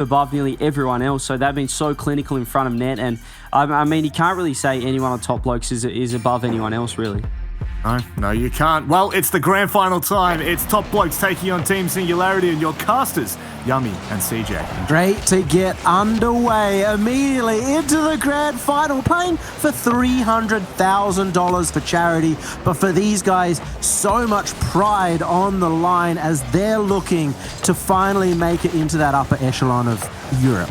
above nearly everyone else. So they've been so clinical in front of net. And I mean, you can't really say anyone on Top Blokes is above anyone else, really. No, you can't. Well, it's the grand final time. It's Top Blokes taking on Team Singularity and your casters, Yummy and CJ. Great to get underway immediately into the grand final, playing for $300,000 for charity. But for these guys, so much pride on the line as they're looking to finally make it into that upper echelon of Europe.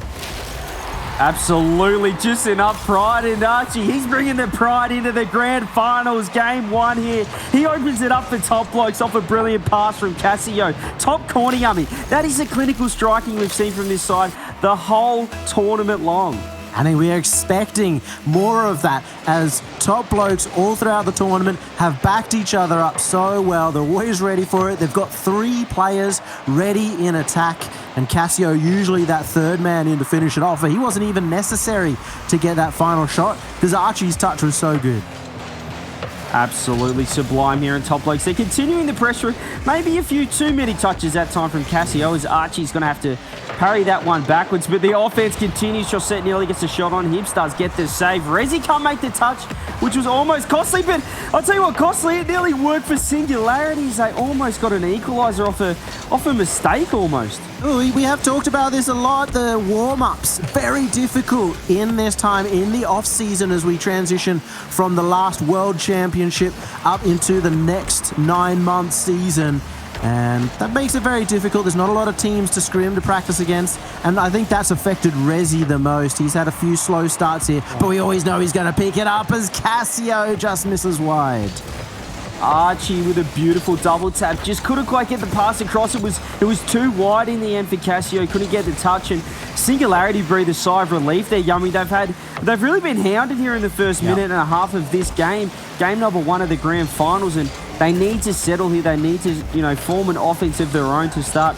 Absolutely, just enough pride in Archie. He's bringing the pride into the grand finals. Game 1 here. He opens it up for Top Blokes off a brilliant pass from Casio. Top corner, Yummy. That is the clinical striking we've seen from this side the whole tournament long. And we are expecting more of that as Top Blokes all throughout the tournament have backed each other up so well. They're always ready for it. They've got 3 players ready in attack. And Casio usually that third man in to finish it off. But he wasn't even necessary to get that final shot because Archie's touch was so good. Absolutely sublime here in Top Blokes. They're continuing the pressure. Maybe a few too many touches that time from Casio as Archie's going to have to parry that one backwards. But the offense continues. Chaussette nearly gets a shot on. Hibbs does get the save. Rezi can't make the touch, which was almost costly. But I'll tell you what, costly, it nearly worked for Singularities. They almost got an equaliser off a mistake almost. We have talked about this a lot. The warm-ups, very difficult in this time in the off-season as we transition from the last World Championship up into the next 9-month season. And that makes it very difficult. There's not a lot of teams to scrim to practice against. And I think that's affected Rezi the most. He's had a few slow starts here, but we always know he's going to pick it up as Casio just misses wide. Archie with a beautiful double tap. Just couldn't quite get the pass across. It was too wide in the end for Casio. Couldn't get the touch. And Singularity breathed a sigh of relief there, Yummy. They've really been hounded here in the first minute and a half of this game. Game number 1 of the grand finals. And they need to settle here. They need to, form an offense of their own to start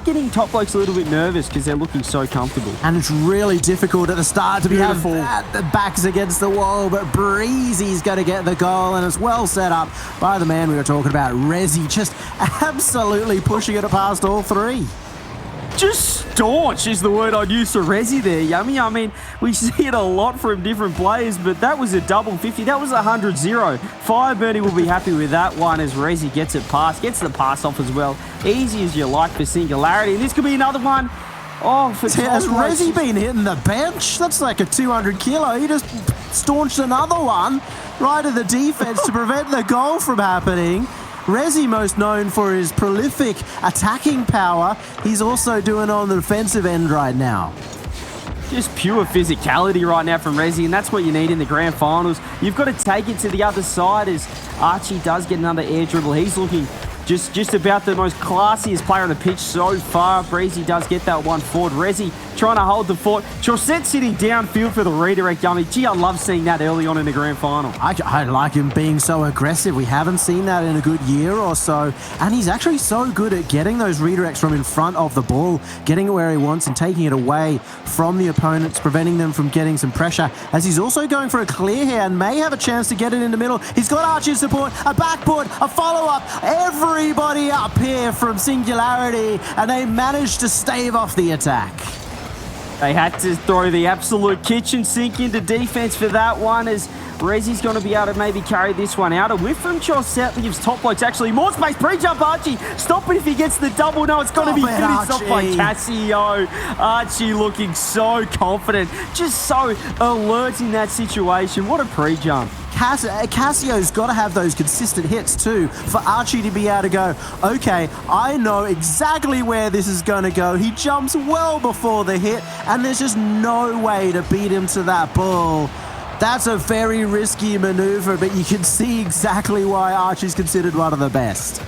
getting Top Blokes a little bit nervous because they're looking so comfortable. And it's really difficult at the start to be having the backs against the wall, but Breezy's going to get the goal, and it's well set up by the man we were talking about, Rezi, just absolutely pushing it past all 3. Just staunch is the word I'd use for Rezi there, Yummy. I mean, we see it a lot from different players, but that was a double 50. That was a 100-0. Firebirdie will be happy with that one as Rezi gets it past, gets the pass off as well. Easy as you like for Singularity. And this could be another one. Oh, for has Rezi been hitting the bench? That's like a 200 kilo. He just staunched another one right at the defense to prevent the goal from happening. Rezi most known for his prolific attacking power. He's also doing it on the defensive end right now. Just pure physicality right now from Rezi, and that's what you need in the grand finals. You've got to take it to the other side as Archie does get another air dribble. He's looking just about the most classiest player on the pitch so far. Breezy does get that one forward. Rezi trying to hold the fort. Chaussette sitting downfield for the redirect, Yummy. Gee, I love seeing that early on in the grand final. I like him being so aggressive. We haven't seen that in a good year or so. And he's actually so good at getting those redirects from in front of the ball, getting it where he wants and taking it away from the opponents, preventing them from getting some pressure. As he's also going for a clear here and may have a chance to get it in the middle. He's got Archie's support, a backboard, a follow-up. Everybody up here from Singularity, and they managed to stave off the attack. They had to throw the absolute kitchen sink into defense for that one as Rezi's going to be able to maybe carry this one out. A whiff from Chaussette gives Top Blokes actually more space. Pre-jump Archie. Stop it if he gets the double. No, it's going to be finished off by Casio. Archie looking so confident. Just so alert in that situation. What a pre-jump. Casio's got to have those consistent hits too for Archie to be able to go, okay, I know exactly where this is going to go. He jumps well before the hit, and there's just no way to beat him to that ball. That's a very risky maneuver, but you can see exactly why Archie's considered one of the best.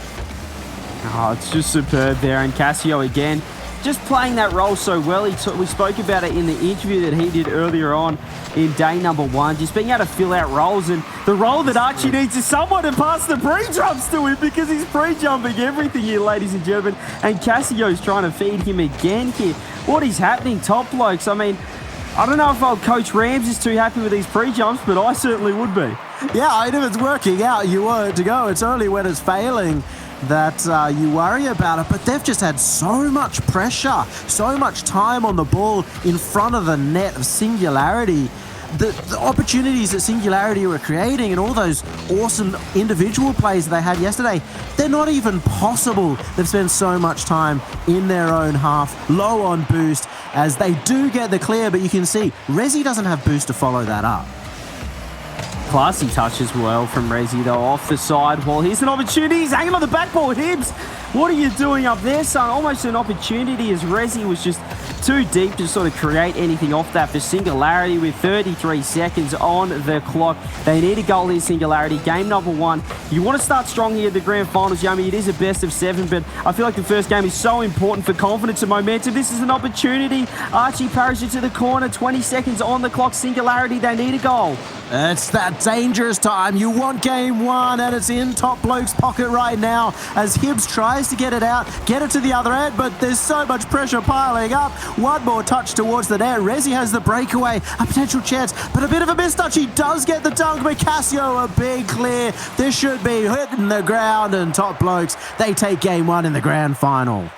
Oh, it's just superb there. And Casio again, just playing that role so well. We spoke about it in the interview that he did earlier on in day number 1, just being able to fill out roles. And the role that Archie needs is someone to pass the pre-jumps to him because he's pre-jumping everything here, ladies and gentlemen. And Casio's trying to feed him again here. What is happening, Top Blokes? I mean, I don't know if old Coach Rams is too happy with these pre-jumps, but I certainly would be. Yeah, if it's working out, you want it to go. It's only when it's failing that you worry about it, but they've just had so much pressure, so much time on the ball in front of the net of Singularity. The opportunities that Singularity were creating and all those awesome individual plays that they had yesterday, they're not even possible. They've spent so much time in their own half, low on boost, as they do get the clear, but you can see Resi doesn't have boost to follow that up. Classy touch as well from Resi, though, off the side. Well, here's an opportunity. He's hanging on the backboard. Hibbs, what are you doing up there, son? Almost an opportunity as Resi was just too deep to sort of create anything off that for Singularity with 33 seconds on the clock. They need a goal here, Singularity. Game number 1. You want to start strong here at the grand finals, Yummy. It is a best of 7, but I feel like the first game is so important for confidence and momentum. This is an opportunity. Archie parachutes to the corner. 20 seconds on the clock. Singularity, they need a goal. It's that dangerous time. You want game 1, and it's in Top Bloke's pocket right now as Hibbs tries to get it out, get it to the other end, but there's so much pressure piling up. One more touch towards the net. Resi has the breakaway, a potential chance, but a bit of a mistouch. He does get the dunk, but Cassio a big clear. This should be hitting the ground, and Top Blokes, they take game 1 in the grand final.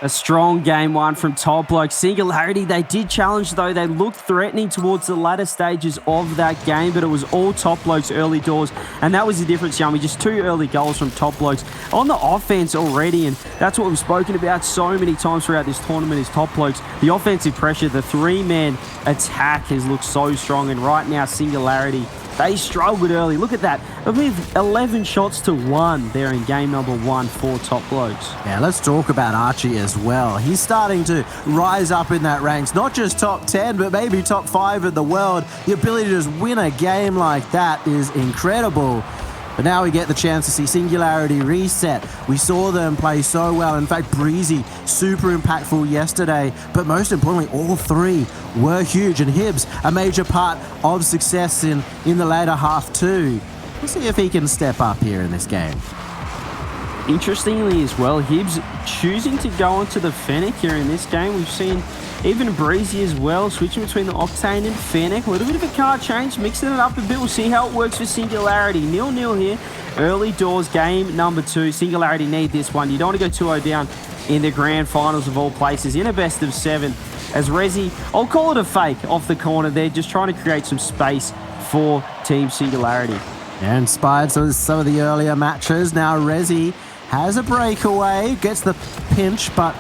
A strong game 1 from Top Blokes. Singularity, they did challenge, though. They looked threatening towards the latter stages of that game, but it was all Top Blokes early doors, and that was the difference, Yummy. Just 2 early goals from Top Blokes on the offense already, and that's what we've spoken about so many times throughout this tournament is Top Blokes. The offensive pressure, the 3-man attack has looked so strong, and right now, Singularity, they struggled early. Look at that. With 11 shots to 1 there in game number 1 for Top Blokes. Yeah, let's talk about Archie as well. He's starting to rise up in that ranks, not just top 10, but maybe top 5 in the world. The ability to just win a game like that is incredible. But now we get the chance to see Singularity reset. We saw them play so well. In fact, Breezy, super impactful yesterday. But most importantly, all 3 were huge. And Hibbs, a major part of success in the later half too. We'll see if he can step up here in this game. Interestingly as well, Hibbs choosing to go onto the Fennec here in this game. We've seen even Breezy as well, switching between the Octane and Fennec. A little bit of a card change, mixing it up a bit. We'll see how it works for Singularity. 0-0 here. Early doors, game number 2. Singularity need this one. You don't want to go 2-0 down in the grand finals of all places in a best of 7. As Resi, I'll call it a fake off the corner there, just trying to create some space for Team Singularity. Yeah, inspired some of the earlier matches. Now Resi has a breakaway, gets the pinch, but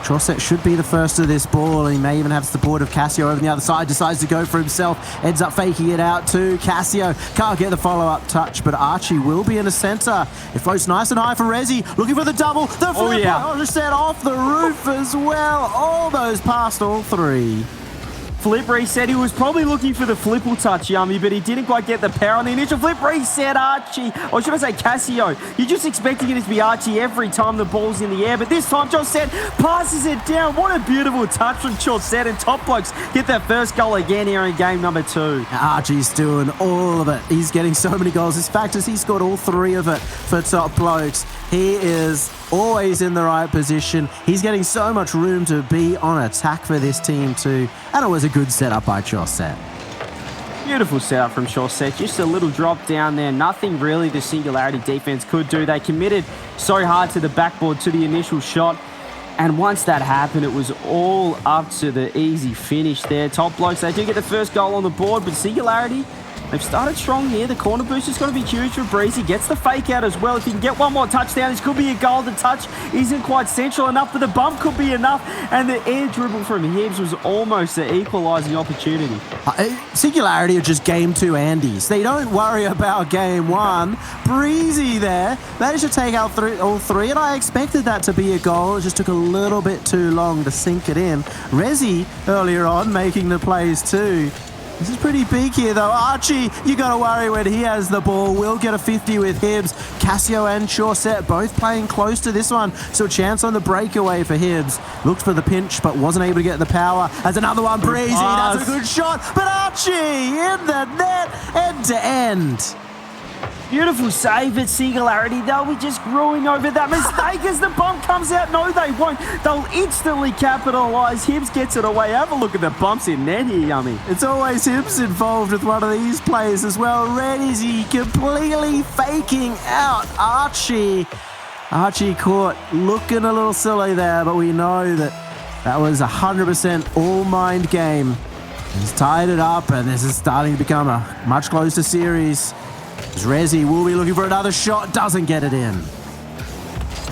Chauset should be the first of this ball. He may even have support of Cassio over on the other side. Decides to go for himself. Ends up faking it out to Cassio. Can't get the follow-up touch, but Archie will be in the center. It floats nice and high for Resi. Looking for the double. The flip just set off the roof as well. Almost past all 3. Flip reset. He was probably looking for the flipple touch, Yummy, but he didn't quite get the power on the initial flip reset. Archie, or should I say Cassio? You're just expecting it to be Archie every time the ball's in the air, but this time Chauset passes it down. What a beautiful touch from Chauset, and Top Blokes get that first goal again here in game number 2. Archie's doing all of it. He's getting so many goals. His fact is he scored all 3 of it for Top Blokes. He is always in the right position. He's getting so much room to be on attack for this team too. And it was a good setup by Chauset. Beautiful setup from Chauset. Just a little drop down there. Nothing really the Singularity defense could do. They committed so hard to the backboard, to the initial shot. And once that happened, it was all up to the easy finish there. Top Blokes, they do get the first goal on the board, but Singularity, they've started strong here. The corner boost is going to be huge for Breezy. Gets the fake out as well. If he can get one more touchdown, this could be a goal. The touch isn't quite central enough, but the bump could be enough. And the air dribble from Hibbs was almost the equalising opportunity. Singularity are just game 2 Andes. They don't worry about game 1. Breezy there managed to take out all 3, and I expected that to be a goal. It just took a little bit too long to sink it in. Resi earlier on making the plays too. This is pretty big here, though. Archie, you got to worry when he has the ball. Will get a 50 with Hibbs. Cassio and Chauset both playing close to this one. So a chance on the breakaway for Hibbs. Looked for the pinch, but wasn't able to get the power. As another one, Breezy. That's a good shot. But Archie in the net, end to end. Beautiful save at Singularity. They'll be just growing over that mistake as the bump comes out. No, they won't. They'll instantly capitalise. Hibbs gets it away. Have a look at the bumps in net here, Yummy. It's always Hibbs involved with one of these plays as well. Resi completely faking out Archie. Archie caught looking a little silly there, but we know that was 100% all mind game. He's tied it up, and this is starting to become a much closer series. As Rezi will be looking for another shot, doesn't get it in.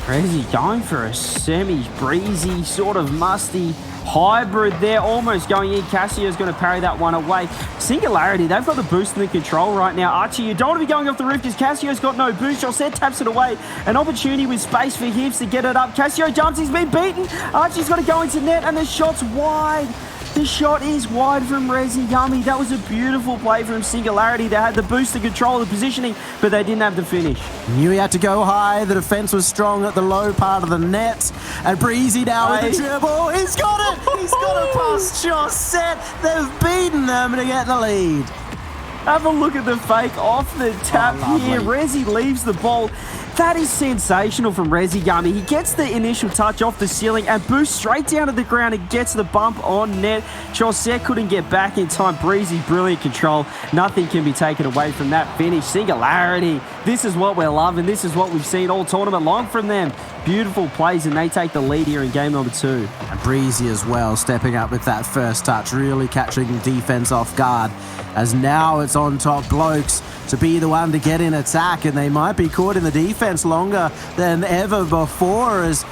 Rezi going for a semi-breezy, sort of musty hybrid there, almost going in. Cassio's going to parry that one away. Singularity, they've got the boost and the control right now. Archie, you don't want to be going off the roof because Cassio's got no boost. Josette taps it away. An opportunity with space for Hibbs to get it up. Cassio jumps, he's been beaten. Archie's got to go into net, and the shot's wide. The shot is wide from Rezi. Yummy. That was a beautiful play from Singularity. They had the boost to control the positioning, but they didn't have the finish. Knew he had to go high. The defense was strong at the low part of the net. And Breezy now with the dribble. He's got it. He's got it past Josette. They've beaten them to get the lead. Have a look at the fake off the tap here. Rezi leaves the ball. That is sensational from Rezi Yummy. He gets the initial touch off the ceiling and boosts straight down to the ground and gets the bump on net. Josette couldn't get back in time. Breezy, brilliant control. Nothing can be taken away from that finish. Singularity. This is what we're loving. This is what we've seen all tournament long from them. Beautiful plays, and they take the lead here in game number 2. And Breezy as well, stepping up with that first touch, really catching defense off guard. As now it's on top Blokes to be the one to get in attack, and they might be caught in the defense longer than ever before, as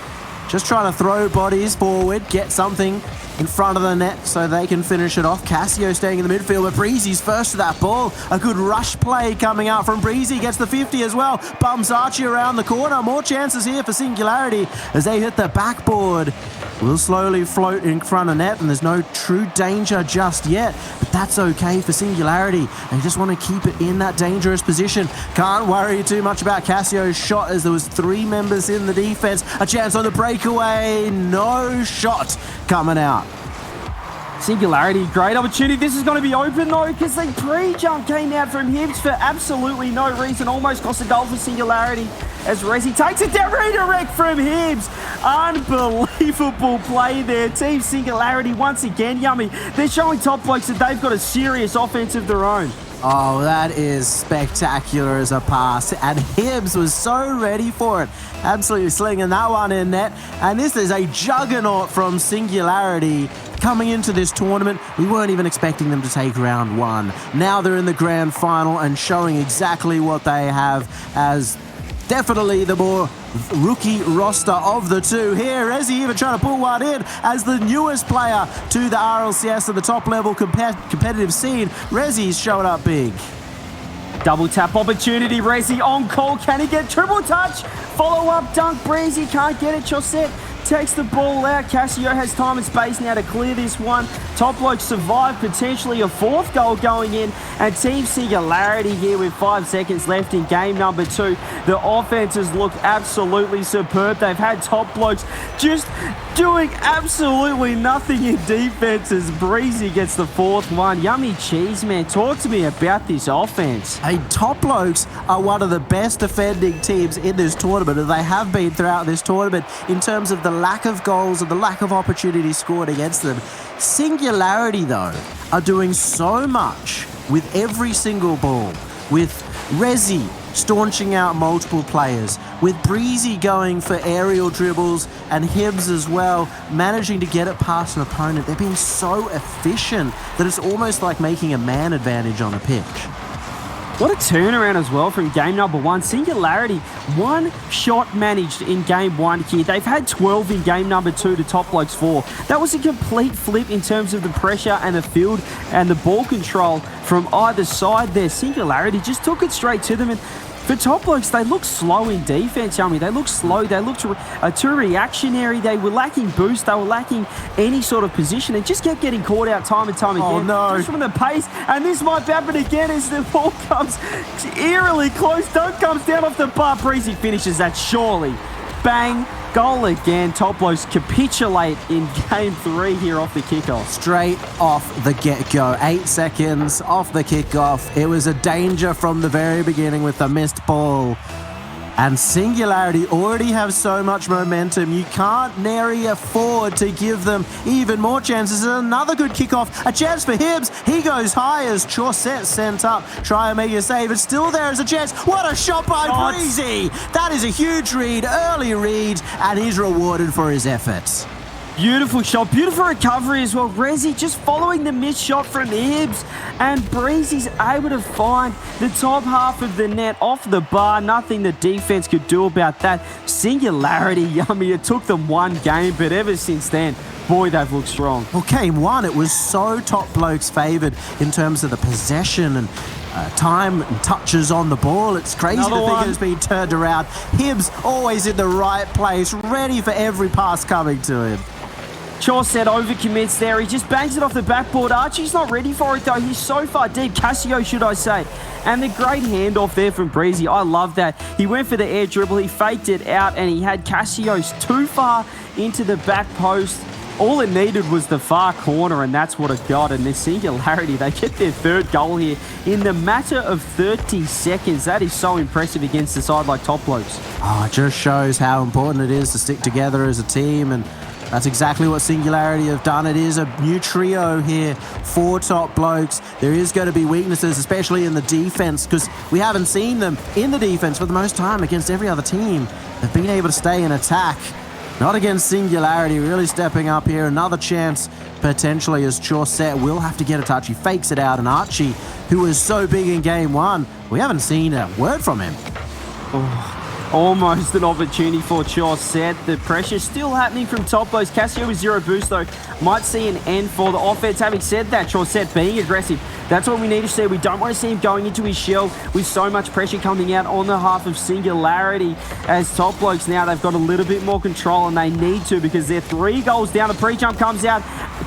just trying to throw bodies forward, get something in front of the net so they can finish it off. Cassio staying in the midfield, but Breezy's first to that ball. A good rush play coming out from Breezy, gets the 50 as well. Bumps Archie around the corner. More chances here for Singularity as they hit the backboard. Will slowly float in front of net, and there's no true danger just yet, but that's okay for Singularity. They just want to keep it in that dangerous position. Can't worry too much about Cassio's shot, as there was 3 members in the defense. A chance on the breakaway, no shot coming out. Singularity, great opportunity. This is going to be open though, because the pre-jump came out from Hibbs for absolutely no reason. Almost cost a goal for Singularity as Rezi takes it down. Redirect from Hibbs. Unbelievable play there. Team Singularity once again, Yummy. They're showing top blokes that they've got a serious offense of their own. Oh, that is spectacular as a pass. And Hibbs was so ready for it. Absolutely slinging that one in net. And this is a juggernaut from Singularity coming into this tournament. We weren't even expecting them to take round 1. Now they're in the grand final and showing exactly what they have as definitely the more rookie roster of the two. Here, Rezi even trying to pull one in as the newest player to the RLCS and the top level competitive scene. Rezi's showing up big. Double tap opportunity. Rezi on call. Can he get triple touch? Follow up dunk. Breezy can't get it. Josette takes the ball out. Cassio has time and space now to clear this one. Top Blokes survive, potentially a 4th goal going in, and Team Singularity here with 5 seconds left in game number 2. The offenses look absolutely superb. They've had Top Blokes just doing absolutely nothing in defense as Breezy gets the 4th one. Yummy cheese, man. Talk to me about this offense. Hey, Top Blokes are one of the best defending teams in this tournament, and they have been throughout this tournament in terms of the lack of goals and the lack of opportunities scored against them. Singularity, though, are doing so much with every single ball, with Rezi staunching out multiple players, with Breezy going for aerial dribbles, and Hibbs as well, managing to get it past an opponent. They've been so efficient that it's almost like making a man advantage on a pitch. What a turnaround as well from game number 1. Singularity, 1 shot managed in game 1 here. They've had 12 in game number 2 to Top Blokes 4. That was a complete flip in terms of the pressure and the field and the ball control from either side there. Singularity just took it straight to them, and for Top Blokes, they look slow in defense, Yummy. They look slow. They look too reactionary. They were lacking boost. They were lacking any sort of position and just kept getting caught out time and time again. Oh, no. Just from the pace. And this might happen again as the ball comes eerily close. Dunk comes down off the bar. Breezy finishes that surely. Bang. Goal again. Top Blokes capitulate in game 3 here off the kickoff. Straight off the get-go. 8 seconds off the kickoff. It was a danger from the very beginning with the missed ball. And Singularity already have so much momentum. You can't nary afford to give them even more chances. Another good kickoff. A chance for Hibbs. He goes high as Chaucet sent up. Try and make a save. It's still there as a chance. What a shot by Breezy. That is a huge read, early read, and he's rewarded for his efforts. Beautiful shot, beautiful recovery as well. Resi just following the missed shot from Hibbs, and Breezy's able to find the top half of the net off the bar. Nothing the defense could do about that. Singularity, yummy. It took them one game, but ever since then, boy, they've looked strong. Well, game one, it was so Top Blokes favoured in terms of the possession and time and touches on the ball. It's crazy to think it's been turned around. Hibbs always in the right place, ready for every pass coming to him. Chaucet overcommits there. He just bangs it off the backboard. Archie's not ready for it, though. He's so far deep. Cassio, should I say. And the great handoff there from Breezy. I love that. He went for the air dribble. He faked it out, and he had Cassio's too far into the back post. All it needed was the far corner, and that's what it got. And the Singularity, they get their third goal here in the matter of 30 seconds. That is so impressive against a side like Top Blokes. Oh, it just shows how important it is to stick together as a team, and that's exactly what Singularity have done. It is a new trio here for Top Blokes. There is going to be weaknesses, especially in the defense, because we haven't seen them in the defense for the most time against every other team. They've been able to stay in attack. Not against Singularity, really stepping up here. Another chance potentially as Chaucet will have to get a touch. He fakes it out, and Archie, who was so big in game one, we haven't seen a word from him. Almost an opportunity for Chaucet. The pressure still happening from Top Blokes. Cassio with 0 boost, though. Might see an end for the offense. Having said that, Chaucet being aggressive. That's what we need to see. We don't want to see him going into his shell with so much pressure coming out on the half of Singularity. As Top Blokes now, they've got a little bit more control, and they need to, because they're 3 goals down. The pre-jump comes out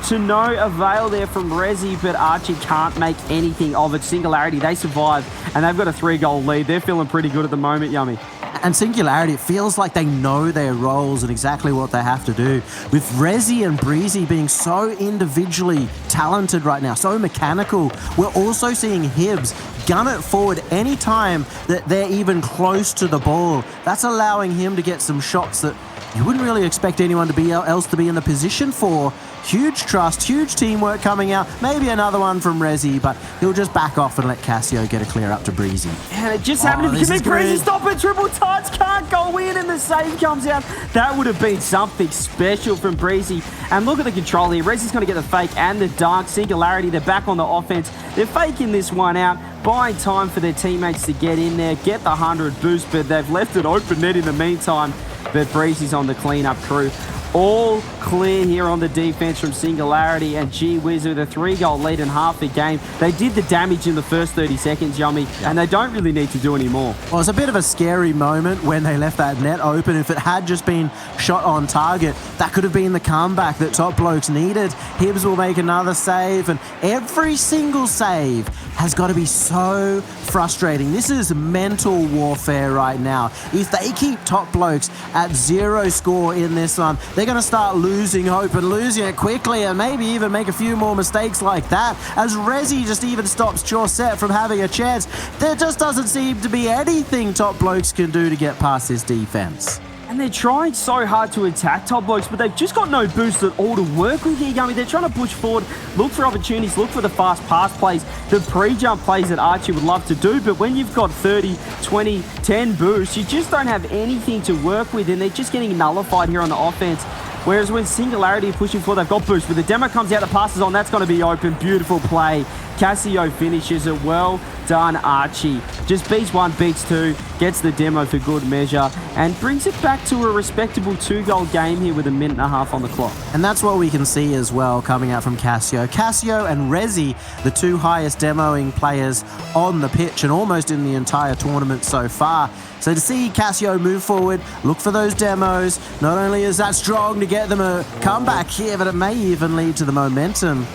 to no avail there from Resi, but Archie can't make anything of it. Singularity, they survive, and they've got a 3-goal lead. They're feeling pretty good at the moment, Yummy. And Singularity, it feels like they know their roles and exactly what they have to do. With Resi and Breezy being so individually talented right now, so mechanical, we're also seeing Hibbs gun it forward anytime that they're even close to the ball. That's allowing him to get some shots that you wouldn't really expect anyone else to be in the position for. Huge trust, huge teamwork coming out. Maybe another one from Resi, but he'll just back off and let Cassio get a clear up to Breezy. And it just happened to commit Breezy. Stop it, triple touch, can't go in, and the save comes out. That would have been something special from Breezy. And look at the control here. Resi's going to get the fake and the dunk. Singularity, they're back on the offense. They're faking this one out, buying time for their teammates to get in there, get the 100 boost, but they've left it open net in the meantime. But Breezy's on the cleanup crew. All clear here on the defense from Singularity, and gee whiz, with a 3-goal lead in half the game. They did the damage in the first 30 seconds, Yummy, and they don't really need to do any more. Well, it's a bit of a scary moment when they left that net open. If it had just been shot on target, that could have been the comeback that Top Blokes needed. Hibbs will make another save, and every single save has got to be so frustrating. This is mental warfare right now. If they keep Top Blokes at 0 score in this one, they're going to start losing hope and losing it quickly, and maybe even make a few more mistakes like that. As Resi just even stops Chaucet from having a chance, there just doesn't seem to be anything Top Blokes can do to get past this defense. And they're trying so hard to attack Top Blokes, but they've just got no boost at all to work with here, Yummy. They're trying to push forward, look for opportunities, look for the fast pass plays, the pre-jump plays that Archie would love to do, but when you've got 30, 20, 10 boosts, you just don't have anything to work with, and they're just getting nullified here on the offense. Whereas when Singularity are pushing forward, they've got boost. But the demo comes out, the passes on, that's going to be open. Beautiful play. Cassio finishes it. Well done, Archie. Just beats 1, beats 2, gets the demo for good measure, and brings it back to a respectable 2-goal game here with a minute and a half on the clock. And that's what we can see as well coming out from Cassio. Cassio and Resi, the 2 highest demoing players on the pitch and almost in the entire tournament so far. So to see Cassio move forward, look for those demos, not only is that strong to get them a comeback here, but it may even lead to the momentum.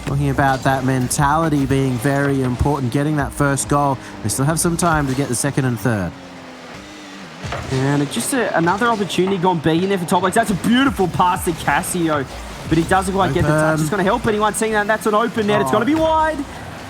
Talking about that mentality being very important, getting that first goal. They still have some time to get the second and third. And it's just another opportunity gone big in there for Top Blokes. That's a beautiful pass to Cassio, but he doesn't quite get the touch. It's going to help anyone seeing that. That's an open net. It's going to be wide.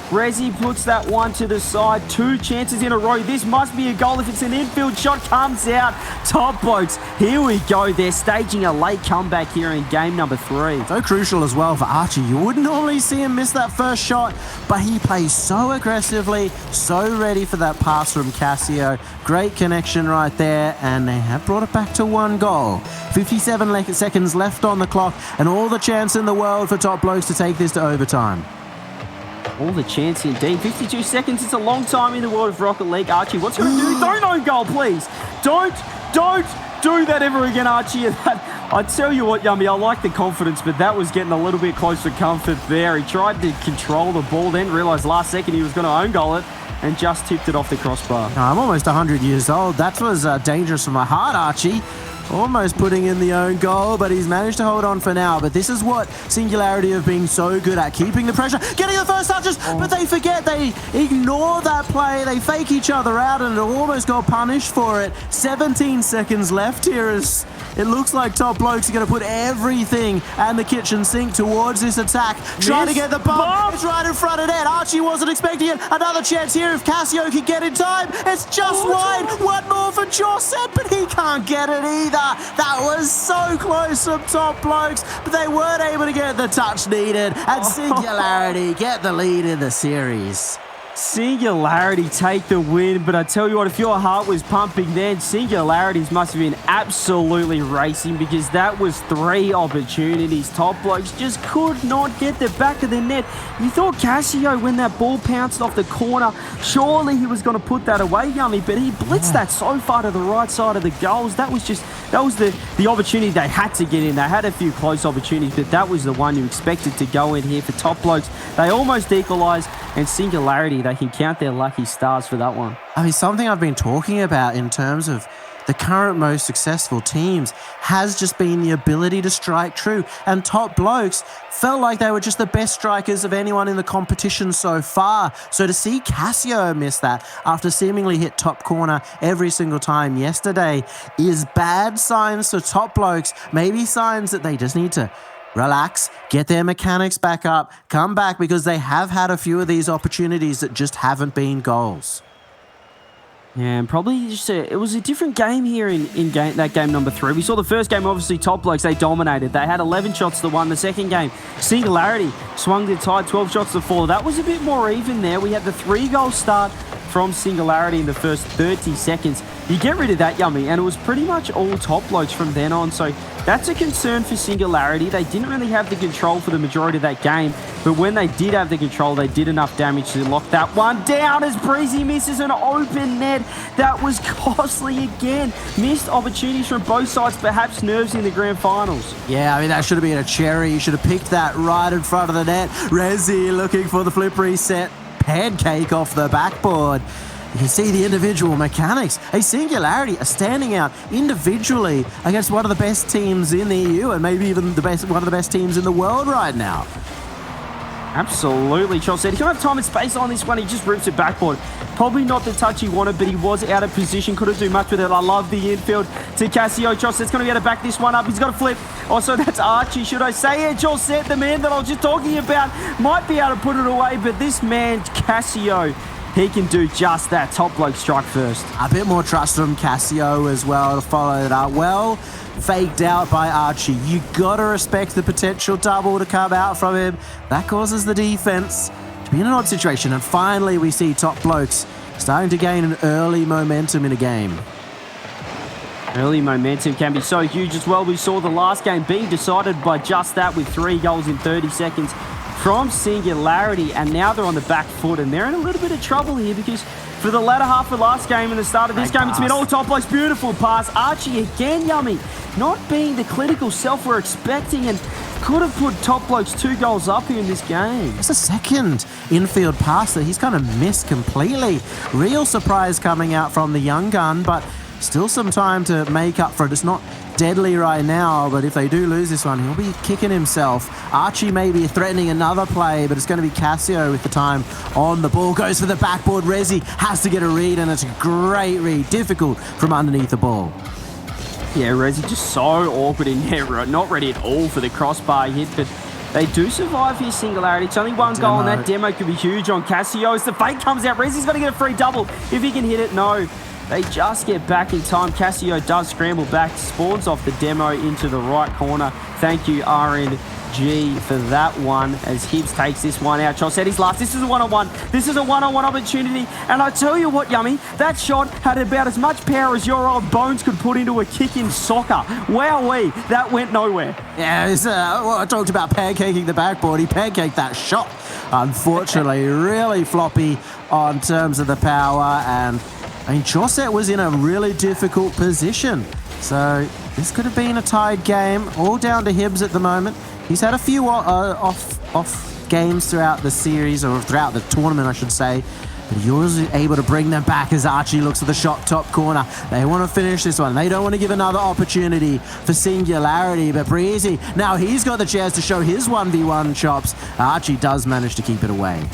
Resi puts that one to the side. 2 chances in a row. This must be a goal if it's an infield shot. Comes out. Top Blokes. Here we go. They're staging a late comeback here in game number 3. So crucial as well for Archie. You wouldn't normally see him miss that first shot, but he plays so aggressively, so ready for that pass from Cassio. Great connection right there, and they have brought it back to 1 goal. 57 seconds left on the clock, and all the chance in the world for Top Blokes to take this to overtime. All the chance indeed. 52 seconds is a long time in the world of Rocket League. Archie, what's he going to do? Don't own goal, please. Don't do that ever again, Archie. I tell you what, Yummy, I like the confidence, but that was getting a little bit close to comfort there. He tried to control the ball, then realised last second he was going to own goal it, and just tipped it off the crossbar. I'm almost 100 years old. That was dangerous for my heart, Archie. Almost putting in the own goal, but he's managed to hold on for now. But this is what Singularity have been so good at, keeping the pressure, getting the first touches, but they forget, they ignore that play, they fake each other out, and it almost got punished for it. 17 seconds left here as it looks like Top Blokes are going to put everything and the kitchen sink towards this attack. Trying to get the bump. It's right in front of net. Archie wasn't expecting it. Another chance here if Cassio can get in time. It's just wide. One more for Josette, but he can't get it either. That was so close from Top Blokes, but they weren't able to get the touch needed. And Singularity get the lead in the series. Singularity take the win, but I tell you what, if your heart was pumping then, Singularities must have been absolutely racing, because that was 3 opportunities. Top Blokes just could not get the back of the net. You thought Cassio, when that ball pounced off the corner, surely he was going to put that away, Yummy, but he blitzed that so far to the right side of the goals. That was the opportunity they had to get in. They had a few close opportunities, but that was the one you expected to go in here for Top Blokes. They almost equalised, and Singularity, they can count their lucky stars for that one. I mean, something I've been talking about in terms of the current most successful teams has just been the ability to strike true. And Top Blokes felt like they were just the best strikers of anyone in the competition so far. So to see Cassio miss that after seemingly hit top corner every single time yesterday is bad signs for Top Blokes. Maybe signs that they just need to relax, get their mechanics back up, come back, because they have had a few of these opportunities that just haven't been goals. Yeah, and probably just it was a different game here in that game number 3. We saw the first game, obviously, Top Blokes, they dominated. They had 11 shots to 1. The second game, Singularity swung the tide, 12 shots to 4. That was a bit more even there. We had the 3-goal start from Singularity in the first 30 seconds. You get rid of that, Yummy, and it was pretty much all Top Blokes from then on. So that's a concern for Singularity. They didn't really have the control for the majority of that game, but when they did have the control, they did enough damage to lock that one down as Breezy misses an open net. That was costly again. Missed opportunities from both sides, perhaps nerves in the grand finals. Yeah, I mean, that should have been a cherry. You should have picked that right in front of the net. Resi looking for the flip reset. Pancake off the backboard. You can see the individual mechanics. A Singularity are standing out individually against one of the best teams in the EU, and maybe even one of the best teams in the world right now. Absolutely, Charles said. He don't have time and space on this one. He just rips it backboard. Probably not the touch he wanted, but he was out of position. Couldn't do much with it. I love the infield to Cassio. Jossette's going to be able to back this one up. He's got to flip. Also, that's Archie, should I say it? Josette, the man that I was just talking about, might be able to put it away, but this man, Cassio, he can do just that. Top Bloke strike first. A bit more trust from Cassio as well to follow it up. Well, faked out by Archie. You got to respect the potential double to come out from him. That causes the defense to be in an odd situation. And finally, we see Top Blokes starting to gain an early momentum in a game. Early momentum can be so huge as well. We saw the last game being decided by just that, with 3 goals in 30 seconds from Singularity, and now they're on the back foot, and they're in a little bit of trouble here, because for the latter half of last game and the start of this game, it's been all Top Blokes. Beautiful pass. Archie again, Yummy, not being the clinical self we're expecting, and could have put Top Blokes 2 goals up here in this game. It's a second infield pass that he's kind of missed completely. Real surprise coming out from the young gun, but still some time to make up for it. It's not deadly right now, but if they do lose this one, he'll be kicking himself. Archie may be threatening another play, but it's going to be Cassio with the time on the ball. Goes for the backboard. Resi has to get a read, and it's a great read. Difficult from underneath the ball. Yeah, Resi just so awkward in there, not ready at all for the crossbar hit, but They do survive here, Singularity. It's only one goal, and that demo could be huge on Casio. As the fake comes out, Rezi's going to get a free double. If he can hit it, no. They just get back in time. Casio does scramble back, spawns off the demo into the right corner. Thank you, RNG, for that one, as Hibbs takes this one out. Chosetti's last. This is a one-on-one. This is a one-on-one opportunity. And I tell you what, Yummy, that shot had about as much power as your old bones could put into a kick in soccer. Wowee, that went nowhere. Yeah, well, I talked about pancaking the backboard. He pancaked that shot. Unfortunately, really floppy on terms of the power, and I mean, Chauset was in a really difficult position. So this could have been a tied game, all down to Hibbs at the moment. He's had a few off games throughout the series, or throughout the tournament, I should say. But he was able to bring them back as Archie looks at the shot top corner. They want to finish this one. They don't want to give another opportunity for Singularity. But Breezy, now he's got the chance to show his 1v1 chops. Archie does manage to keep it away.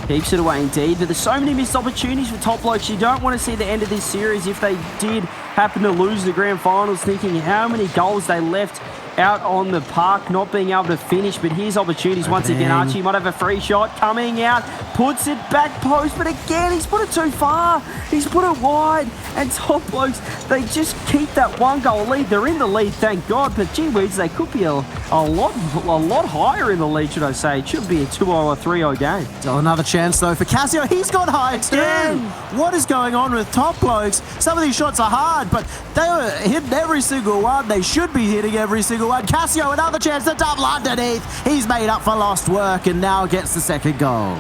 Keeps it away indeed, but there's so many missed opportunities for Top Blokes. You don't want to see the end of this series if they did happen to lose the grand finals, thinking how many goals they left out on the park, not being able to finish. But here's opportunities once again. Archie might have a free shot coming out, puts it back post, but again he's put it too far. He's put it wide, and Top Blokes, they just keep that one goal lead. They're in the lead, thank God, but gee whiz, they could be a lot higher in the lead, should I say. It should be a 2-0 or 3-0 game. Still another chance though for Casio. He's gone high too. What is going on with Top Blokes? Some of these shots are hard, but they were hitting every single one. They should be hitting every single one. Casio, another chance to double underneath. He's made up for lost work and now gets the second goal.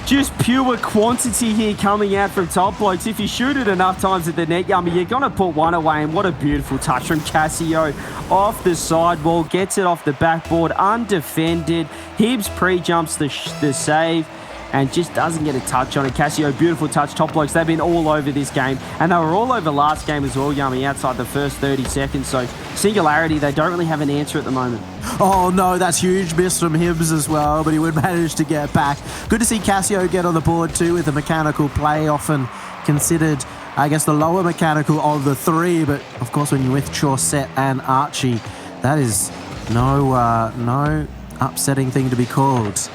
Just pure quantity here coming out from Top Blokes. If you shoot it enough times at the net, Yummy, you're going to put one away. And what a beautiful touch from Casio off the sidewall. Gets it off the backboard, undefended. Hibbs pre-jumps the save and just doesn't get a touch on it. Casio, beautiful touch. Top Blokes, they've been all over this game. And they were all over last game as well, Yummy, outside the first 30 seconds. So Singularity, they don't really have an answer at the moment. Oh no, that's huge miss from Hibbs as well, but he would manage to get back. Good to see Casio get on the board too with a mechanical play, often considered, I guess, the lower mechanical of the three. But of course, when you're with Chauset and Archie, that is no upsetting thing to be called.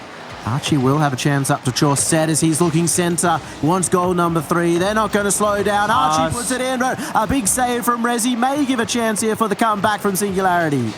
Archie will have a chance up to Chauset as he's looking centre. Wants goal number 3. They're not going to slow down. Archie puts it in. A big save from Rezi. May give a chance here for the comeback from Singularity.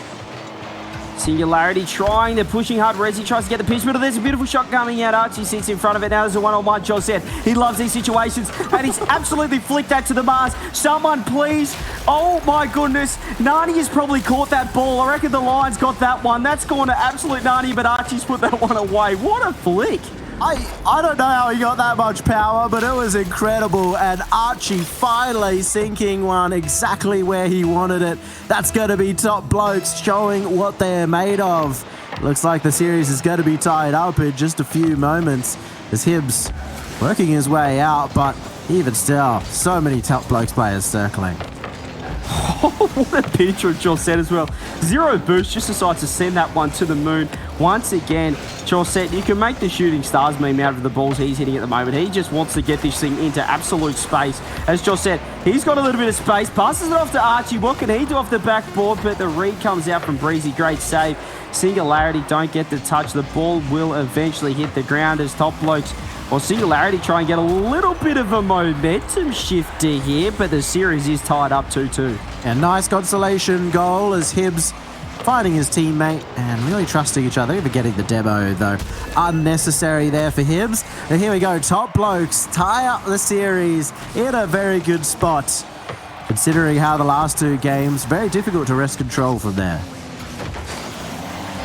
Singularity trying, they're pushing hard. Rezi tries to get the pitch, but there's a beautiful shot coming out. Archie sits in front of it. Now there's a one-on-one. Chauset, he loves these situations, and he's absolutely flicked that to the Mars. Someone please. Oh my goodness. Nani has probably caught that ball. I reckon the Lions got that one. That's gone to absolute Nani, but Archie's put that one away. What a flick. I don't know how he got that much power, but it was incredible. And Archie finally sinking one exactly where he wanted it. That's going to be Top Blokes showing what they're made of. Looks like the series is going to be tied up in just a few moments as Hibbs working his way out, but even still, so many Top Blokes players circling. What a picture of Chauset as well. 0 boost, just decides to send that one to the moon. Once again, Chauset, you can make the shooting stars meme out of the balls he's hitting at the moment. He just wants to get this thing into absolute space. As Chauset, he's got a little bit of space, passes it off to Archie. What can he do off the backboard? But the read comes out from Breezy. Great save. Singularity don't get the touch. The ball will eventually hit the ground as Top Blokes, or Singularity, try and get a little bit of a momentum shifter here, but the series is tied up 2-2. A nice consolation goal as Hibbs finding his teammate and really trusting each other, even getting the demo though. Unnecessary there for Hibbs. And here we go, Top Blokes tie up the series in a very good spot. Considering how the last 2 games, very difficult to wrest control from there.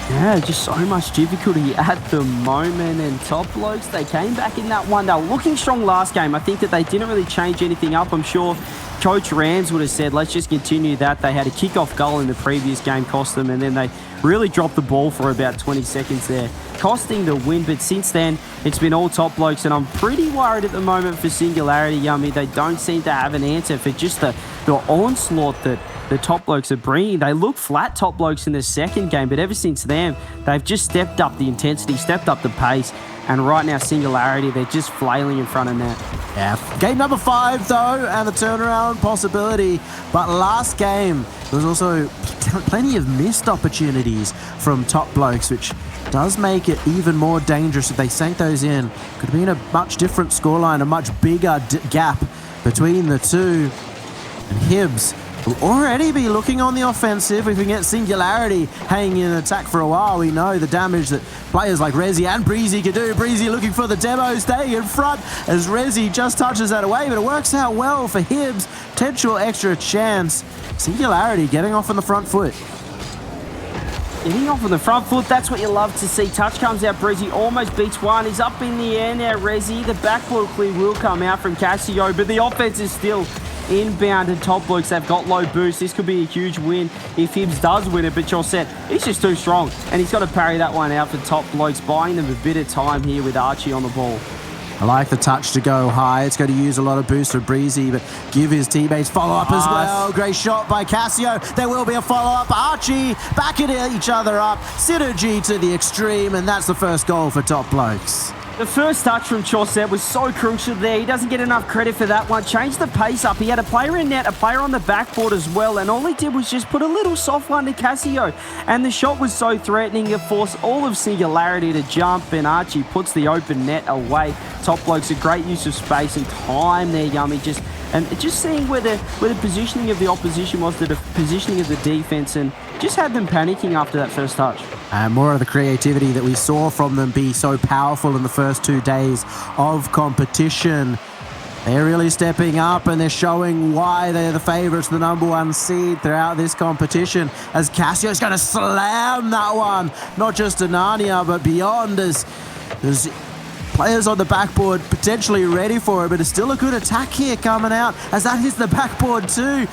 Yeah, just so much difficulty at the moment, and Top Blokes, they came back in that one. They were looking strong last game. I think that they didn't really change anything up. I'm sure Coach Rams would have said, let's just continue that. They had a kickoff goal in the previous game, cost them, and then they really dropped the ball for about 20 seconds there, costing the win. But since then, it's been all Top Blokes, and I'm pretty worried at the moment for Singularity, Yummy. They don't seem to have an answer for just the onslaught that the Top Blokes are bringing. They look flat, Top Blokes, in the second game, but ever since then, they've just stepped up the intensity, stepped up the pace, and right now, Singularity, they're just flailing in front of net. Yeah. Game number 5, though, and the turnaround possibility. But last game, there was also plenty of missed opportunities from Top Blokes, which does make it even more dangerous if they sank those in. Could have been a much different scoreline, a much bigger gap between the two. And Hibs will already be looking on the offensive. If we can get Singularity hanging in attack for a while, we know the damage that players like Rezi and Breezy can do. Breezy looking for the demo, staying in front as Rezi just touches that away, but it works out well for Hibs. Potential extra chance. Singularity getting off on the front foot. Getting off on the front foot, that's what you love to see. Touch comes out, Breezy almost beats one. He's up in the air now, Rezi. The backboard clear will come out from Casio, but the offense is still inbound and Top Blokes. They've got low boost. This could be a huge win if Hibs does win it, but you're set. He's just too strong, and he's got to parry that one out for Top Blokes, buying them a bit of time here with Archie on the ball. I like the touch to go high. It's going to use a lot of boost for Breezy, but give his teammates follow-up as well. Great shot by Casio. There will be a follow-up. Archie backing each other up. Synergy to the extreme, and that's the first goal for Top Blokes. The first touch from Chauset was so crucial there. He doesn't get enough credit for that one. Changed the pace up. He had a player in net, a player on the backboard as well, and all he did was just put a little soft one to Casio. And the shot was so threatening, it forced all of Singularity to jump, and Archie puts the open net away. Top Blokes, a great use of space and time there, Yummy. Just seeing where the positioning of the opposition was, the positioning of the defense, and just had them panicking after that first touch. And more of the creativity that we saw from them be so powerful in the first 2 days of competition. They're really stepping up, and they're showing why they're the favourites, the number 1 seed throughout this competition, as Casio's going to slam that one, not just to Narnia, but beyond, as there's players on the backboard potentially ready for it, but it's still a good attack here coming out as that hits the backboard too.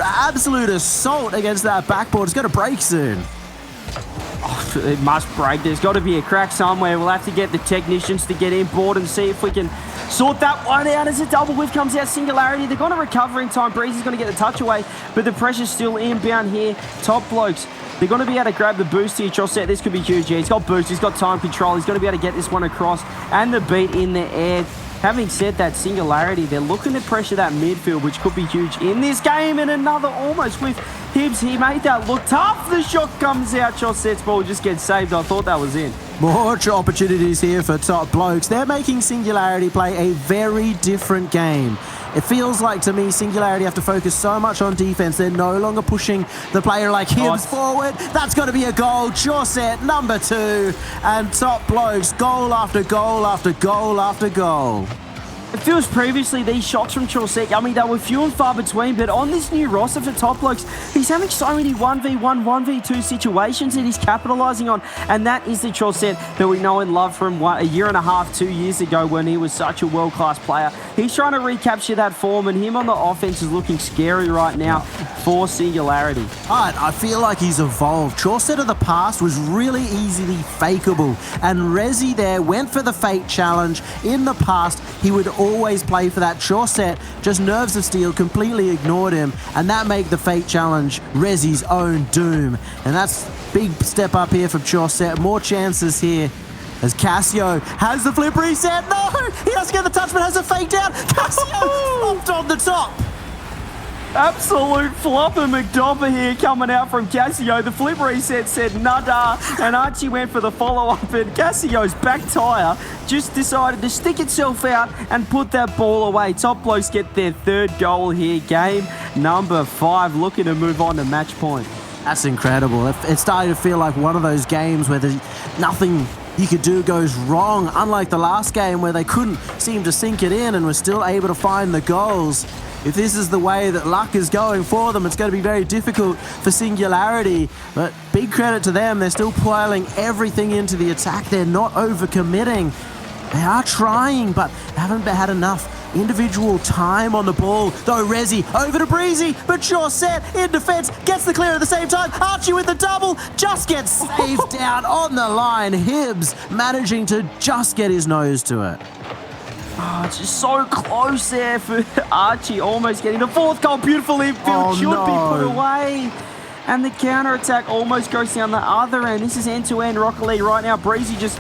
Absolute assault against that backboard. It's going to break soon. Oh, it must break. There's got to be a crack somewhere. We'll have to get the technicians to get inboard and see if we can sort that one out as a double whiff comes out. Singularity, they're going to recover in time. Breezy's going to get the touch away, but the pressure's still inbound here. Top Blokes, they're going to be able to grab the boost here. Chauset, this could be huge. Yeah, he's got boost, he's got time control. He's going to be able to get this one across and the beat in the air. Having said that, Singularity, they're looking to pressure that midfield, which could be huge in this game. And another almost with Hibs. He made that look tough. The shot comes out. Chauset's ball just gets saved. I thought that was in. More opportunities here for Top Blokes. They're making Singularity play a very different game. It feels like to me Singularity have to focus so much on defense. They're no longer pushing the player like Hibs forward. That's going to be a goal. Chauset, number 2. And Top Blokes, goal after goal after goal after goal. It feels previously these shots from Chauset, I mean, they were few and far between, but on this new roster for Top Blokes, he's having so many 1v1, 1v2 situations that he's capitalising on, and that is the Chauset that we know and love from a year and a half, 2 years ago when he was such a world-class player. He's trying to recapture that form, and him on the offense is looking scary right now for Singularity. I feel like he's evolved. Chauset of the past was really easily fakeable, and Rezi there went for the fake challenge. In the past, he would always play for that. Chauset, just nerves of steel, completely ignored him, and that made the fake challenge Rezi's own doom. And that's big step up here from Chauset. More chances here as Casio has the flip reset. No, he doesn't get the touch, but has a fake down. Casio flopped on the top. Absolute flopper McDopper here coming out from Casio. The flip reset said nada, and Archie went for the follow-up, and Casio's back tyre just decided to stick itself out and put that ball away. Top Blokes get their 3rd goal here. Game number 5, looking to move on to match point. That's incredible. It's starting to feel like one of those games where there's nothing you could do goes wrong, unlike the last game where they couldn't seem to sink it in and were still able to find the goals. If this is the way that luck is going for them, it's going to be very difficult for Singularity. But big credit to them. They're still piling everything into the attack. They're not overcommitting. They are trying, but haven't had enough individual time on the ball. Though Rezi over to Breezy, but Chauset in defense gets the clear at the same time. Archie with the double just gets saved down on the line. Hibs managing to just get his nose to it. Oh, it's just so close there for Archie, almost getting the fourth goal. Beautiful infield, should be put away. And the counter-attack almost goes down the other end. This is end-to-end Rocket League right now. Breezy just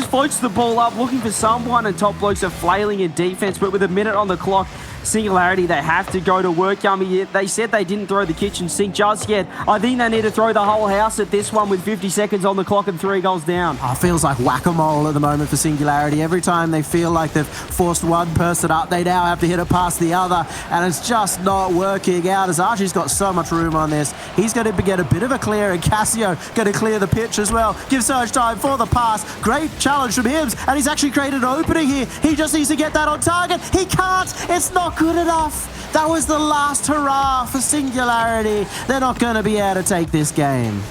floats the ball up, looking for someone, and Top Blokes are flailing in defense. But with a minute on the clock, Singularity, they have to go to work, Yummy. They said they didn't throw the kitchen sink just yet. I think they need to throw the whole house at this one with 50 seconds on the clock and 3 goals down. Oh, feels like whack-a-mole at the moment for Singularity. Every time they feel like they've forced one person up, they now have to hit it past the other, and it's just not working out as Archie's got so much room on this. He's going to get a bit of a clear, and Cassio going to clear the pitch as well. Give Surge time for the pass. Great challenge from Hibbs, and he's actually created an opening here. He just needs to get that on target. He can't. It's not good enough. That was the last hurrah for Singularity. They're not going to be able to take this game.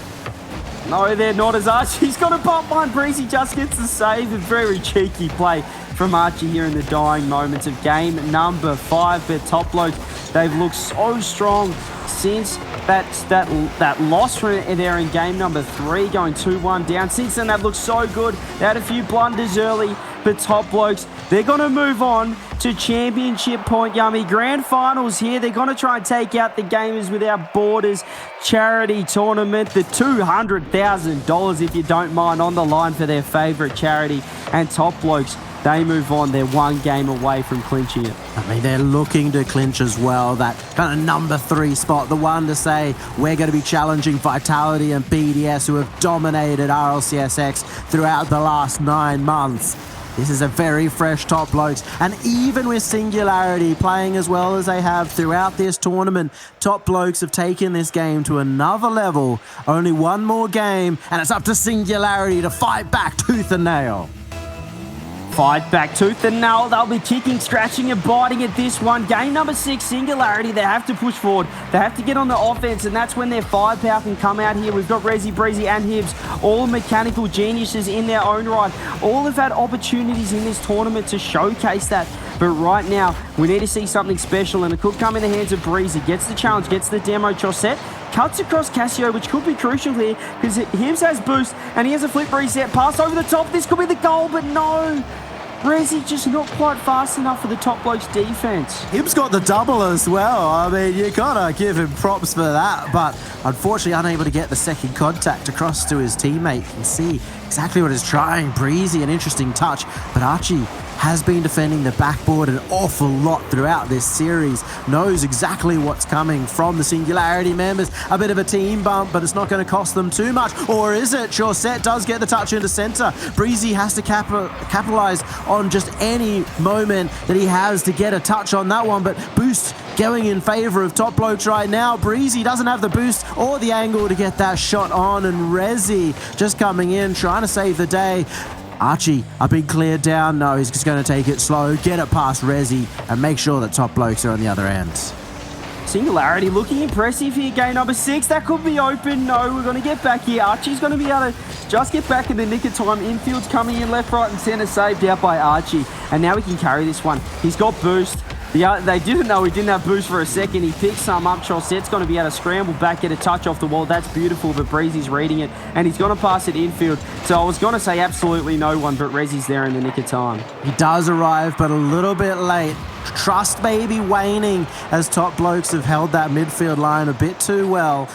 No, they're not, as Archie's got to pop one. Breezy just gets the save. A very cheeky play from Archie here in the dying moments of game number 5. But Top Blokes, they've looked so strong since that loss from there in game number 3, going 2-1 down. Since then, they've looked so good. They had a few blunders early, but Top Blokes, they're going to move on to championship point, Yummy. Grand finals here. They're going to try and take out the Gamers Without Borders charity tournament. The $200,000, if you don't mind, on the line for their favourite charity. And Top Blokes, they move on. They're 1 game away from clinching it. I mean, they're looking to clinch as well. That kind of number 3 spot, the one to say we're going to be challenging Vitality and BDS, who have dominated RLCSX throughout the last 9 months. This is a very fresh Top Blokes, and even with Singularity playing as well as they have throughout this tournament, Top Blokes have taken this game to another level. Only 1 more game, and it's up to Singularity to fight back tooth and nail. Fight back tooth and nail. They'll be kicking, scratching and biting at this one. Game number 6, Singularity. They have to push forward. They have to get on the offense, and that's when their firepower can come out here. We've got Resi, Breezy and Hibbs, all mechanical geniuses in their own right. All have had opportunities in this tournament to showcase that. But right now, we need to see something special, and it could come in the hands of Breezy. Gets the challenge, gets the demo. Chaussette cuts across Cassio, which could be crucial here because Hibbs has boost, and he has a flip reset. Pass over the top. This could be the goal, but no. Resi just not quite fast enough for the Top Blokes defense. Hibbs got the double as well. I mean, you gotta give him props for that, but unfortunately unable to get the second contact across to his teammate. You can see exactly what he's trying. Breezy, an interesting touch, but Archie has been defending the backboard an awful lot throughout this series, knows exactly what's coming from the Singularity members. A bit of a team bump, but it's not going to cost them too much. Or is it? Chaussette does get the touch into center. Breezy has to capitalize on just any moment that he has to get a touch on that one, but boost going in favor of Top Blokes right now. Breezy doesn't have the boost or the angle to get that shot on, and Resi just coming in, trying to save the day. Archie, a big clear down. No, he's just going to take it slow, get it past Resi, and make sure that Top Blokes are on the other end. Singularity looking impressive here. Game number 6. That could be open. No, we're going to get back here. Archie's going to be able to just get back in the nick of time. Infield's coming in left, right, and center. Saved out by Archie. And now he can carry this one. He's got boost. They didn't know he didn't have boost for a second. He picks some up. Chaussette's going to be able to scramble back, get a touch off the wall. That's beautiful, but Breezy's reading it, and he's going to pass it infield. So I was going to say absolutely no one, but Resi's there in the nick of time. He does arrive, but a little bit late. Trust may be waning as Top Blokes have held that midfield line a bit too well.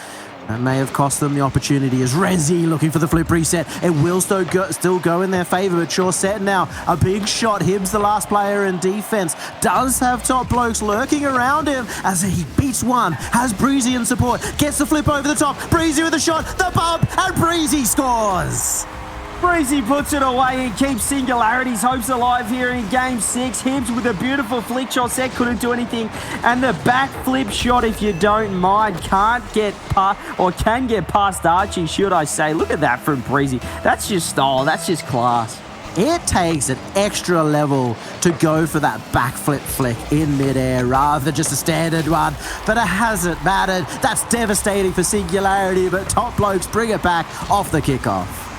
That may have cost them the opportunity as Resi looking for the flip reset. It will still go in their favor, but Chaussette now a big shot. Hibbs, the last player in defense, does have Top Blokes lurking around him as he beats one, has Breezy in support, gets the flip over the top. Breezy with a shot, the bump, and Breezy scores. Breezy puts it away and keeps Singularity's hopes alive here in Game 6. Hibbs with a beautiful flick. Chaussette couldn't do anything. And the back flip shot, if you don't mind, can get past Archie, should I say. Look at that from Breezy. That's just style. That's just class. It takes an extra level to go for that backflip flick in midair rather than just a standard one, but it hasn't mattered. That's devastating for Singularity, but Top Blokes bring it back off the kickoff.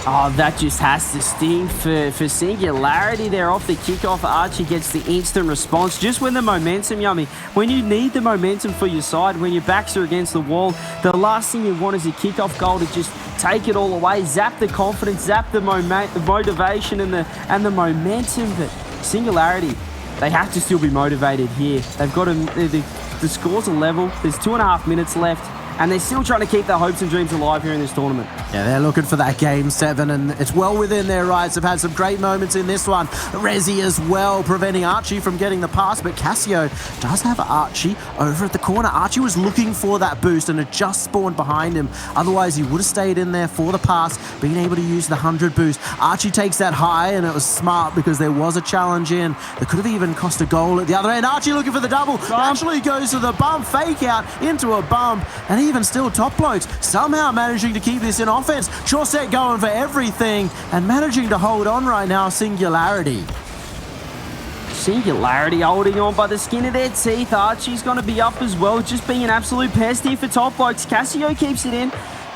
Oh, that just has to sting for Singularity there off the kickoff. Archie gets the instant response just when the momentum, Yummy. When you need the momentum for your side, when your backs are against the wall, the last thing you want is a kickoff goal to just take it all away, zap the confidence, zap the motivation and the momentum. But Singularity, they have to still be motivated here. They've got the scores are level. There's 2.5 minutes left, and they're still trying to keep their hopes and dreams alive here in this tournament. Yeah, they're looking for that Game 7, and it's well within their rights. They've had some great moments in this one. Resi as well, preventing Archie from getting the pass, but Cassio does have Archie over at the corner. Archie was looking for that boost, and it just spawned behind him. Otherwise, he would have stayed in there for the pass, being able to use the 100 boost. Archie takes that high, and it was smart because there was a challenge in. That could have even cost a goal at the other end. Archie looking for the double. Actually goes to the bump, fake out into a bump, and even still, Top Blokes somehow managing to keep this in offense. Chaussette going for everything and managing to hold on right now. Singularity holding on by the skin of their teeth. Archie's going to be up as well, just being an absolute pest here for Top Blokes. Cassio keeps it in.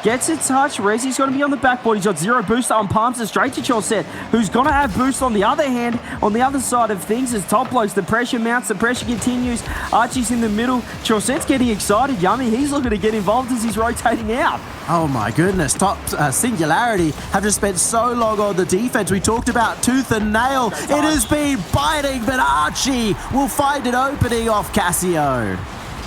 Gets a touch. Resi's going to be on the backboard. He's got 0 boost on, palms it straight to Chaussette, who's going to have boost on the other hand, on the other side of things as Top Blokes. The pressure mounts, the pressure continues. Archie's in the middle. Chaussette's getting excited. Yummy, he's looking to get involved as he's rotating out. Oh my goodness, Singularity have just spent so long on the defense. We talked about tooth and nail. It has been biting, but Archie will find an opening off Cassio.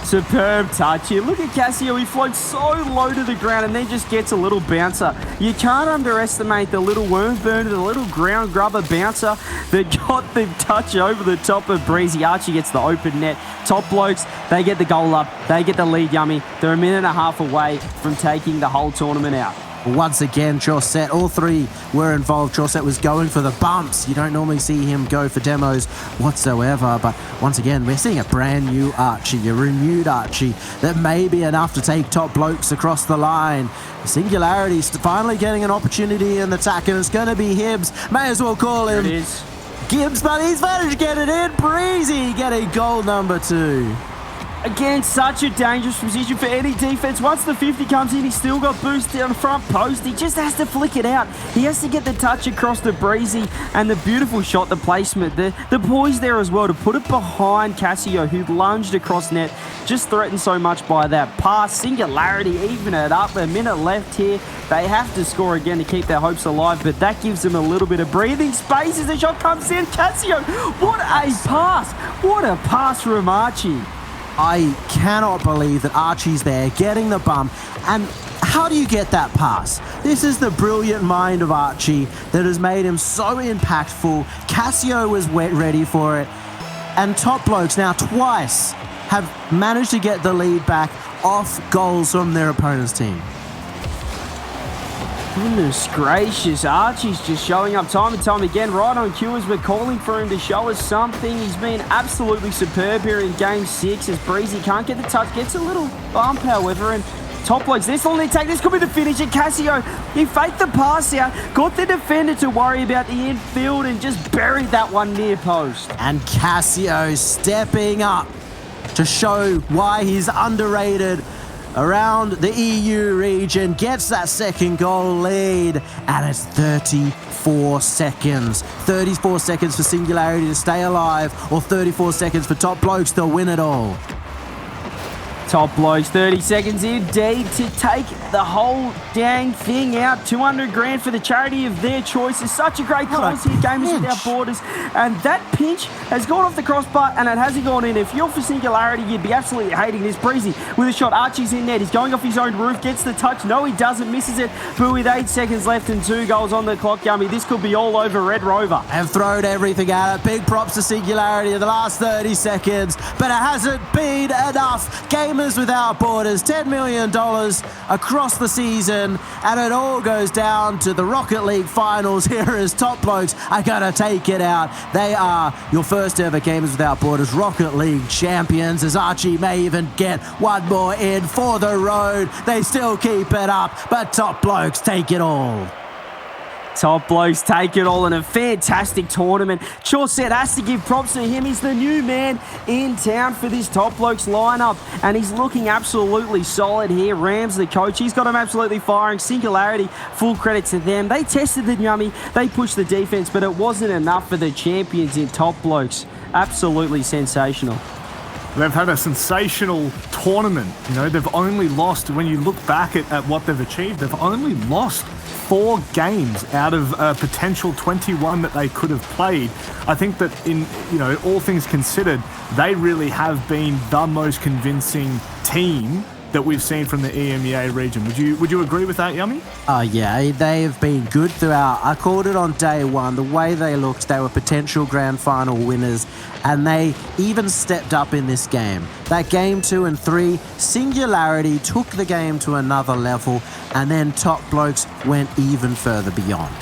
Superb touch here. Look at Cassio. He floats so low to the ground and then just gets a little bouncer. You can't underestimate the little worm burner, the little ground grubber bouncer that got the touch over the top of Breezy. Archie gets the open net. Top Blokes, they get the goal up. They get the lead, Yummy. They're a minute and a half away from taking the whole tournament out. Once again, Chaussette, all three were involved. Chaussette was going for the bumps. You don't normally see him go for demos whatsoever, but once again, we're seeing a brand new Archie, a renewed Archie that may be enough to take Top Blokes across the line. Singularity finally getting an opportunity in the attack, and it's going to be Hibbs. May as well call him Gibbs, but he's managed to get it in. Breezy getting goal number 2. Again, such a dangerous position for any defense. Once the 50 comes in, he's still got boost down the front post. He just has to flick it out. He has to get the touch across to Breezy, and the beautiful shot, the placement, the poise there as well to put it behind Cassio, who lunged across net. Just threatened so much by that pass. Singularity even it up. A minute left here. They have to score again to keep their hopes alive, but that gives them a little bit of breathing space as the shot comes in. Cassio, what a pass. What a pass from Archie. I cannot believe that Archie's there getting the bump. And how do you get that pass? This is the brilliant mind of Archie that has made him so impactful. Cassio was ready for it. And Top Blokes now twice have managed to get the lead back off goals from their opponent's team. Goodness gracious, Archie's just showing up time and time again, right on cue as we're calling for him to show us something. He's been absolutely superb here in Game 6 as Breezy can't get the touch, gets a little bump however, and Top Blokes, this will take, this could be the finish, and Cassio, he faked the pass out, got the defender to worry about the infield and just buried that one near post. And Cassio stepping up to show why he's underrated around the EU region, gets that second goal lead, and it's 34 seconds. 34 seconds for Singularity to stay alive, or 34 seconds for Top Blokes to win it all. Top Blokes, 30 seconds indeed to take the whole dang thing out. 200 grand for the charity of their choice. It's such a great cause here, Gamers Without Borders. And that pinch has gone off the crossbar and it hasn't gone in. If you're for Singularity, you'd be absolutely hating this. Breezy with a shot. Archie's in net. He's going off his own roof, gets the touch. No, he doesn't, misses it. But with 8 seconds left and 2 goals on the clock, Yummy, this could be all over Red Rover. Have thrown everything at it. Big props to Singularity in the last 30 seconds. But it hasn't been enough. Gamers Without Borders, $10 million across the season, and it all goes down to the Rocket League finals here as Top Blokes are going to take it out. They are your first ever Gamers Without Borders Rocket League champions, as Archie may even get one more in for the road. They still keep it up, but Top Blokes take it all. Top Blokes take it all in a fantastic tournament. Chaussette has to give props to him. He's the new man in town for this Top Blokes lineup, and he's looking absolutely solid here. Rams, the coach, he's got him absolutely firing. Singularity, full credit to them. They tested the Yummy, they pushed the defense, but it wasn't enough for the champions in Top Blokes. Absolutely sensational. They've had a sensational tournament. You know, they've only lost, when you look back at what they've achieved, they've only lost 4 games out of a potential 21 that they could have played. I think that in, all things considered, they really have been the most convincing team that we've seen from the EMEA region. Would you agree with that, Yummy? Yeah, they have been good throughout. I called it on day one. The way they looked, they were potential grand final winners, and they even stepped up in this game. That game 2 and 3, Singularity took the game to another level, and then Top Blokes went even further beyond.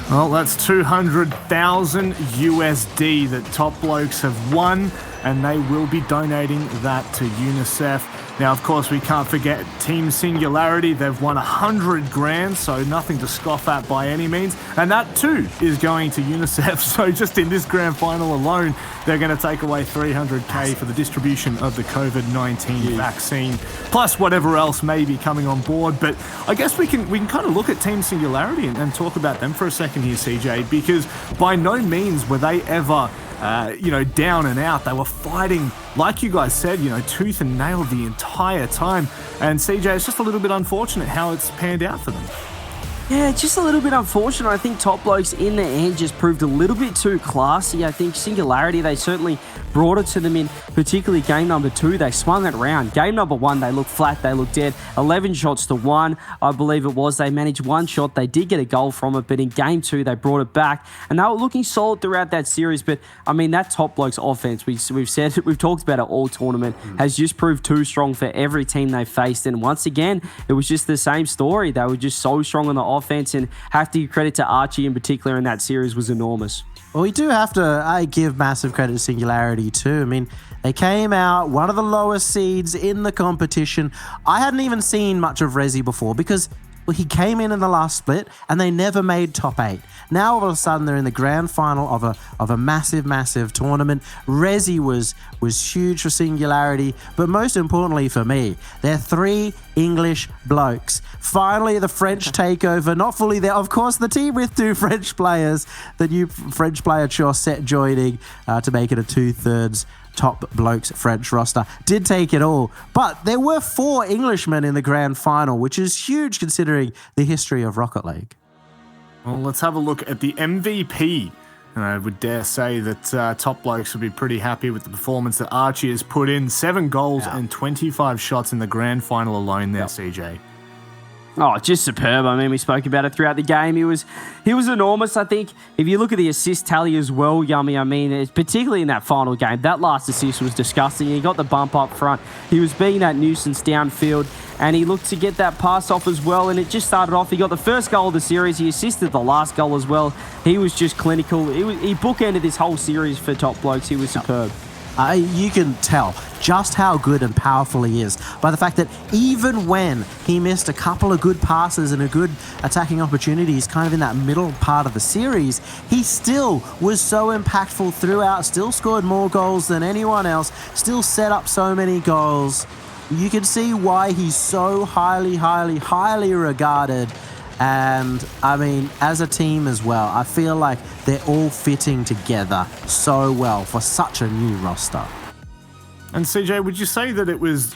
Well, that's 200,000 USD that Top Blokes have won, and they will be donating that to UNICEF. Now, of course, we can't forget Team Singularity. They've won 100 grand, so nothing to scoff at by any means. And that too is going to UNICEF. So just in this grand final alone, they're going to take away $300K for the distribution of the COVID-19 vaccine, plus whatever else may be coming on board. But I guess we can kind of look at Team Singularity and talk about them for a second here, CJ, because by no means were they ever down and out. They were fighting, like you guys said, tooth and nail the entire time. And CJ, it's just a little bit unfortunate how it's panned out for them. Yeah, just a little bit unfortunate. I think Top Blokes in the end just proved a little bit too classy. I think Singularity, they certainly brought it to them in particularly game number 2. They swung it around. Game number 1, they looked flat, they looked dead. 11 shots to 1, I believe it was. They managed 1 shot. They did get a goal from it, but in game 2, they brought it back. And they were looking solid throughout that series. But, I mean, that Top Blokes offense, we've said it, we've talked about it all tournament, has just proved too strong for every team they faced. And once again, it was just the same story. They were just so strong on the offense, and have to give credit to Archie in particular in that series was enormous. Well, we do have to give massive credit to Singularity too. I mean, they came out one of the lowest seeds in the competition. I hadn't even seen much of Resi before because he came in the last split and they never made top 8. Now all of a sudden they're in the grand final of a massive tournament. Resi was huge for Singularity, but most importantly for me, they're 3 English blokes. Finally, the French takeover, not fully there. Of course, the team with 2 French players, the new French player Chaussette joining to make it a 2/3 Top Blokes French roster. Did take it all, but there were 4 Englishmen in the grand final, which is huge considering the history of Rocket League. Well, let's have a look at the MVP. And I would dare say that Top Blokes would be pretty happy with the performance that Archie has put in. 7 goals and 25 shots in the grand final alone there, CJ. Oh, just superb. I mean, we spoke about it throughout the game. He was enormous. I think if you look at the assist tally as well, Yummy, I mean, it's particularly in that final game, that last assist was disgusting. He got the bump up front. He was being that nuisance downfield, and he looked to get that pass off as well, and it just started off. He got the first goal of the series. He assisted the last goal as well. He was just clinical. He bookended this whole series for Top Blokes. He was superb. You can tell just how good and powerful he is by the fact that even when he missed a couple of good passes and a good attacking opportunities kind of in that middle part of the series, he still was so impactful throughout, still scored more goals than anyone else, still set up so many goals. You can see why he's so highly regarded. And I mean, as a team as well, I feel like they're all fitting together so well for such a new roster. And CJ, would you say that it was,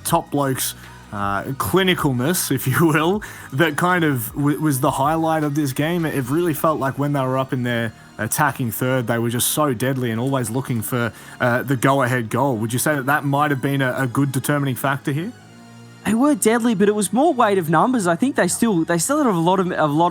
Top Blokes' clinicalness, if you will, that kind of was the highlight of this game? It really felt like when they were up in their attacking third, they were just so deadly and always looking for the go-ahead goal. Would you say that might have been a good determining factor here? They were deadly, but it was more weight of numbers. I think they still had a lot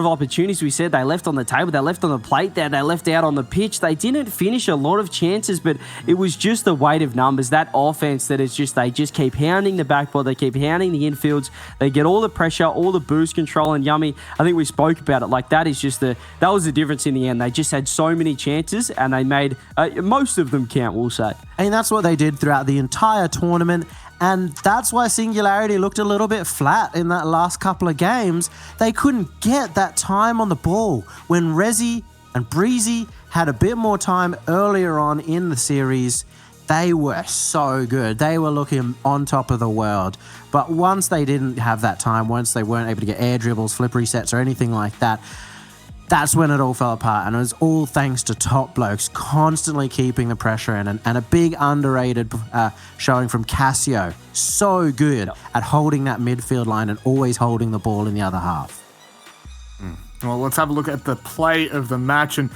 of opportunities. We said they left on the table, they left on the plate, they left out on the pitch. They didn't finish a lot of chances, but it was just the weight of numbers. That offense that is just, they just keep hounding the backboard, they keep hounding the infields, they get all the pressure, all the boost control, and Yummy, I think we spoke about it. Like that was the difference in the end. They just had so many chances, and they made most of them count, we'll say. And that's what they did throughout the entire tournament. And that's why Singularity looked a little bit flat in that last couple of games. They couldn't get that time on the ball. When Resi and Breezy had a bit more time earlier on in the series, they were so good. They were looking on top of the world. But once they didn't have that time, once they weren't able to get air dribbles, flip resets, or anything like that, that's when it all fell apart, and it was all thanks to Top Blokes constantly keeping the pressure in, and a big underrated showing from Casio. So good at holding that midfield line and always holding the ball in the other half. Well, let's have a look at the play of the match. And,